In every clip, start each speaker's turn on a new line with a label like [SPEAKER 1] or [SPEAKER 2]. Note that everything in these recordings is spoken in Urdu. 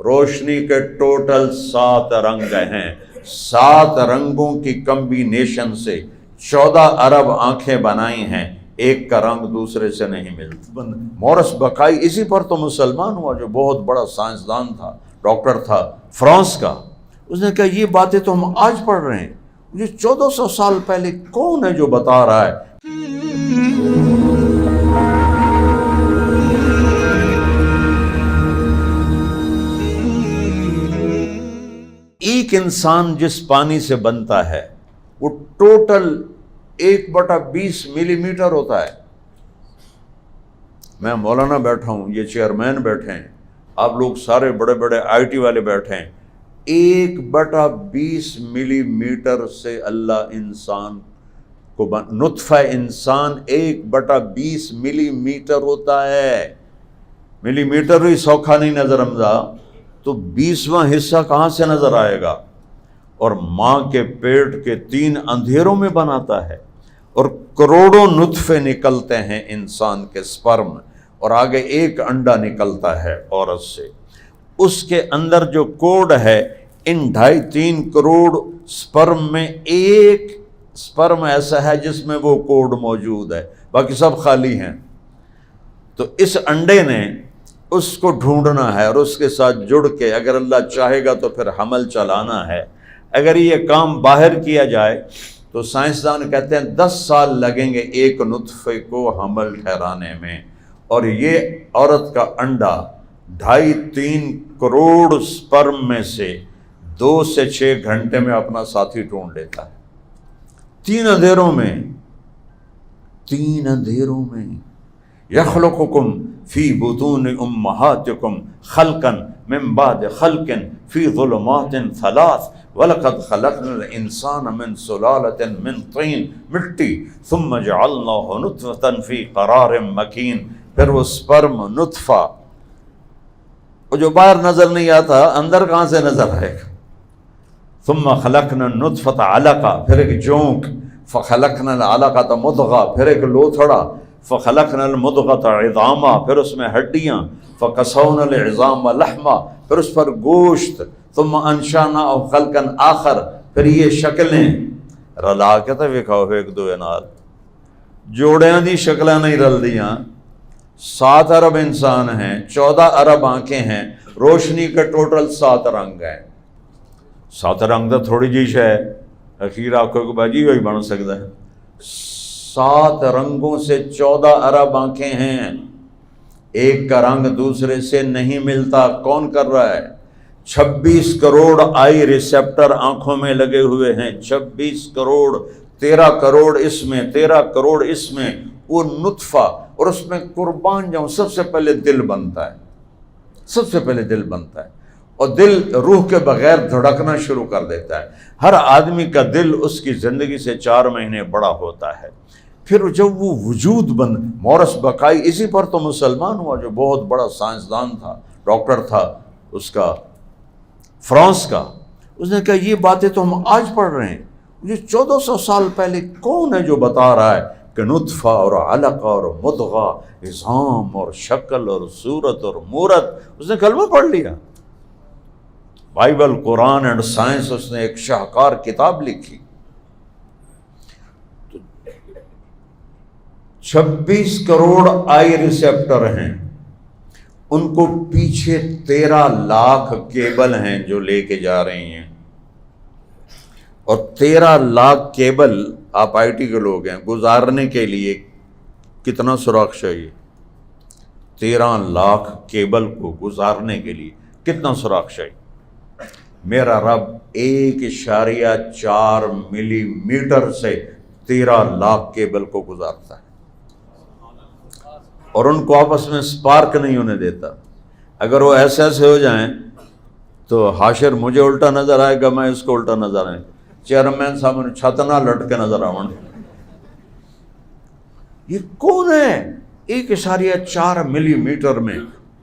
[SPEAKER 1] روشنی کے ٹوٹل 7 رنگ ہیں، 7 رنگوں کی کمبینیشن سے 14 ارب آنکھیں بنائی ہیں، ایک کا رنگ دوسرے سے نہیں ملتا۔ مورس بقائی اسی پر تو مسلمان ہوا، جو بہت بڑا سائنسدان تھا، ڈاکٹر تھا فرانس کا۔ اس نے کہا یہ باتیں تو ہم آج پڑھ رہے ہیں، یہ 1400 سال پہلے کون ہے جو بتا رہا ہے؟ ایک انسان جس پانی سے بنتا ہے وہ ٹوٹل 1/20 ملی میٹر ہوتا ہے۔ میں مولانا بیٹھا ہوں، یہ چیئرمین بیٹھے ہیں، آپ لوگ سارے بڑے بڑے آئی ٹی والے بیٹھے ہیں، 1/20 ملی میٹر سے اللہ انسان کو نطفہ انسان 1/20 ملی میٹر ہوتا ہے۔ ملی میٹر ہی سوکھا نہیں نظر آمدہ تو 20واں حصہ کہاں سے نظر آئے گا؟ اور ماں کے پیٹ کے 3 اندھیروں میں بناتا ہے، اور کروڑوں نطفے نکلتے ہیں انسان کے سپرم، اور آگے ایک انڈا نکلتا ہے عورت سے۔ اس کے اندر جو کوڈ ہے، ان 2.5-3 کروڑ سپرم میں ایک سپرم ایسا ہے جس میں وہ کوڈ موجود ہے، باقی سب خالی ہیں۔ تو اس انڈے نے اس کو ڈھونڈنا ہے اور اس کے ساتھ جڑ کے اگر اللہ چاہے گا تو پھر حمل چلانا ہے۔ اگر یہ کام باہر کیا جائے تو سائنسدان کہتے ہیں 10 سال لگیں گے ایک نطفے کو حمل ٹھہرانے میں، اور یہ عورت کا انڈا 2.5-3 کروڑ سپرم میں سے 2 سے 6 گھنٹے میں اپنا ساتھی ڈھونڈ لیتا ہے۔ 3 اندھیروں میں یخلقکم فی بطون امہاتکم خلقا من بعد خلق فی ظلمات 3 وَلَقَدْ خَلَقْنَا الْإِنسَانَ مِنْ سُلَالَةٍ مِنْ طِينٍ مٹی ثُمَّ جَعَلْنَاهُ نُطْفَةً فِي قَرَارٍ مَكِينٍ۔ پھر وہ سپرم نطفہ، وہ جو باہر نظر نہیں آتا اندر کہاں سے نظر آئے گا؟ ثُمَّ خَلَقْنَا النُّطْفَةَ عَلَقَةً، پھر ایک جونک، فَخَلَقْنَا الْعَلَقَةَ مُضْغَةً، پھر ایک لوتھڑا، فَخَلَقْنَا الْمُضْغَةَ عِظَامًا، پھر اس میں ہڈیاں، فَقَسَوْنَا الْعِظَامَ لَحْمًا، پھر اس پر گوشت، ثم انشأناه خلقا آخر، پھر یہ شکلیں رلا کے تو وکھاؤ ایک دو نال جوڑیاں دی شکلیں نہیں رل دیاں۔ 7 ارب انسان ہیں، 14 ارب آنکھیں ہیں، روشنی کے ٹوٹل 7 رنگ ہیں۔ 7 رنگ تو تھوڑی جی ہے، اخیر آنکھوں کو باجی ہوئی بن سکتا ہے۔ 7 رنگوں سے 14 ارب آنکھیں ہیں، ایک کا رنگ دوسرے سے نہیں ملتا۔ کون کر رہا ہے؟ 26 کروڑ آئی ریسیپٹر آنکھوں میں لگے ہوئے ہیں، 26 کروڑ، 13 کروڑ اس میں، 13 کروڑ اس میں، وہ نطفہ، اور اس میں قربان جاؤں سب سے پہلے دل بنتا ہے، سب سے پہلے دل بنتا ہے، اور دل روح کے بغیر دھڑکنا شروع کر دیتا ہے۔ ہر آدمی کا دل اس کی زندگی سے 4 مہینے بڑا ہوتا ہے۔ پھر جب وہ وجود مورس بقائی اسی پر تو مسلمان ہوا، جو بہت بڑا سائنسدان تھا، ڈاکٹر تھا اس کا فرانس کا۔ اس نے کہا یہ باتیں تو ہم آج پڑھ رہے ہیں، یہ 1400 سال پہلے کون ہے جو بتا رہا ہے کہ نطفہ اور علقہ اور مضغہ، عظام اور شکل اور صورت اور مورت؟ اس نے کلمہ پڑھ لیا۔ بائبل، قرآن اینڈ سائنس، اس نے ایک شاہکار کتاب لکھی۔ 26 کروڑ آئی ریسیپٹر ہیں، ان کو پیچھے 13 لاکھ کیبل ہیں جو لے کے جا رہی ہیں، اور 13 لاکھ کیبل، آپ آئی ٹی کے لوگ ہیں، گزارنے کے لیے کتنا سوراخ چاہیے؟ 13 لاکھ کیبل کو گزارنے کے لیے کتنا سوراخ چاہیے؟ میرا رب 1.4 ملی میٹر سے 13 لاکھ کیبل کو گزارتا ہے، اور ان کو آپس میں سپارک نہیں ہونے دیتا۔ اگر وہ ایسے ایسے ہو جائیں تو حاشر مجھے الٹا نظر آئے گا، میں اس کو الٹا نظر آئے، چیئرمین صاحب نے چھت نہ لٹ کے نظر آؤں۔ یہ کون ہے؟ 1.4 ملی میٹر میں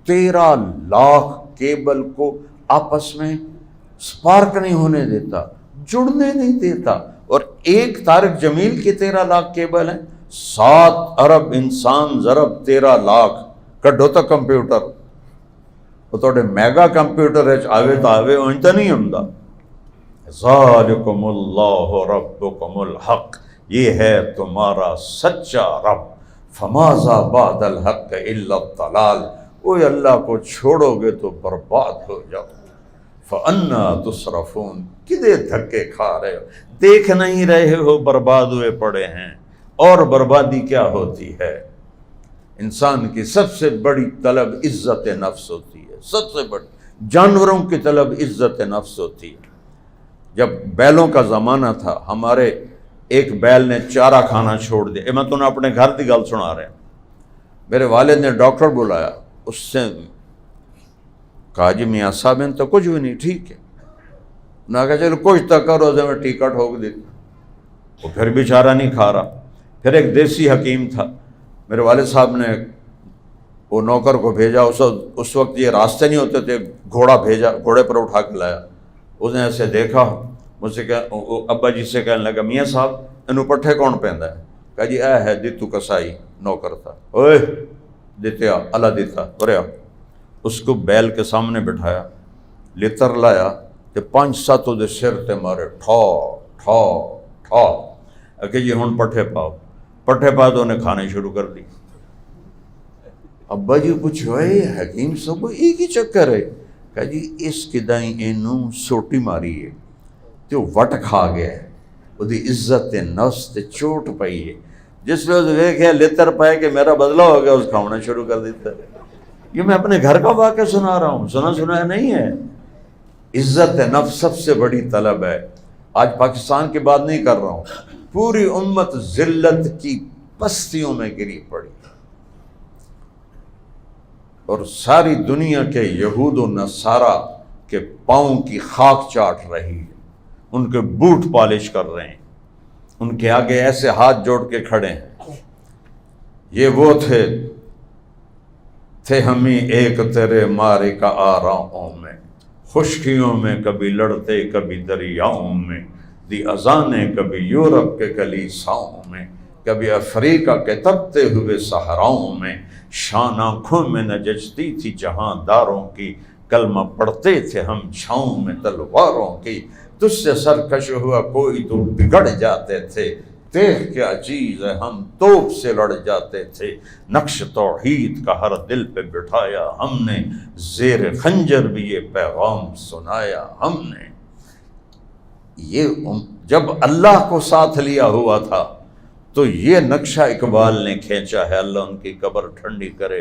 [SPEAKER 1] 13 لاکھ کیبل کو آپس میں سپارک نہیں ہونے دیتا، جڑنے نہیں دیتا، اور ایک طارق جمیل کی 13 لاکھ کیبل ہیں۔ 7 ارب انسان ضرب 13 لاکھ، کڈو تو کمپیوٹر، وہ تھوڑے میگا کمپیوٹر آوے تو آوے اونج تو نہیں ہوندا۔ ذالکم اللہ ربکم الحق، یہ ہے تمہارا سچا رب، فماذا بعد الحق الا الضلال، وہ اللہ کو چھوڑو گے تو برباد ہو جاؤ۔ فَأَنَّا تُصْرَفُونَ، کدے دھکے کھا رہے ہو، دیکھ نہیں رہے ہو برباد ہوئے پڑے ہیں۔ اور بربادی کیا ہوتی ہے؟ انسان کی سب سے بڑی طلب عزت نفس ہوتی ہے، سب سے بڑی۔ جانوروں کی طلب عزت نفس ہوتی ہے۔ جب بیلوں کا زمانہ تھا، ہمارے ایک بیل نے چارہ کھانا چھوڑ دیا، میں تمہیں اپنے گھر کی گل سنا رہا ہوں۔ میرے والد نے ڈاکٹر بلایا، اس سے کہا جی میاں صاحب ان تو کچھ بھی نہیں ٹھیک ہے، نہ کہا چلو کچھ تک کرو میں ٹیکٹ ہوگ دیتی، وہ پھر بھی چارہ نہیں کھا رہا۔ پھر ایک دیسی حکیم تھا، میرے والد صاحب نے وہ نوکر کو بھیجا، اس وقت یہ راستے نہیں ہوتے تھے، گھوڑا بھیجا، گھوڑے پر اٹھا کے لایا۔ اس نے ایسے دیکھا، مجھ سے ابا جی سے کہنے لگا میاں صاحب انہوں پٹھے کون پہندا ہے؟ کہا جی اے ہے دیتو کسائی، نوکر تھا۔ اوئے دیتے آ اللہ دیتا برے آ، اس کو بیل کے سامنے بٹھایا، لتر لایا تے 5-7 دے سر تے مارے، ٹھا ٹھا ٹھا، کہ جی ہن پٹھے پاؤ۔ پٹھے پا تو انہیں کھانے شروع کر دی۔ ابا جی پوچھو اے حکیم صاحب ایک ہی چکر ہے؟ کہا جی اس کدائیں اینوں سوٹی ماری ہے تے وٹ کھا گیا ہے، وہ دی عزت نفس تے چوٹ پئی ہے۔ جس نے ویکھیا لتر پائے کہ میرا بدلہ ہو گیا، اس کھانا شروع کر دیتا ہے۔ یہ میں اپنے گھر کا واقعہ سنا رہا ہوں، سنا نہیں ہے۔ عزت نفس سب سے بڑی طلب ہے۔ آج پاکستان کی بات نہیں کر رہا ہوں، پوری امت ذلت کی پستیوں میں گری پڑی، اور ساری دنیا کے یہود و نصارہ کے پاؤں کی خاک چاٹ رہی ہے، ان کے بوٹ پالش کر رہے ہیں، ان کے آگے ایسے ہاتھ جوڑ کے کھڑے ہیں۔ یہ وہ تھے ہمیں ایک تیرے مارے کا آراؤں میں، خشکیوں میں کبھی لڑتے کبھی دریاؤں میں، دی اذانیں کبھی یورپ کے کلیساؤں میں، کبھی افریقہ کے تپتے ہوئے صحراؤں میں، شان آنکھوں میں نہ جچتی تھی جہاں داروں کی، کلمہ پڑھتے تھے ہم چھاؤں میں تلواروں کی، تجھ سے سرکش ہوا کوئی تو بگڑ جاتے تھے، دیکھ کیا چیز ہے ہم توپ سے لڑ جاتے تھے، نقش توحید کا ہر دل پہ بٹھایا ہم نے، زیر خنجر بھی یہ پیغام سنایا ہم نے۔ یہ جب اللہ کو ساتھ لیا ہوا تھا تو یہ نقشہ اقبال نے کھینچا ہے، اللہ ان کی قبر ٹھنڈی کرے۔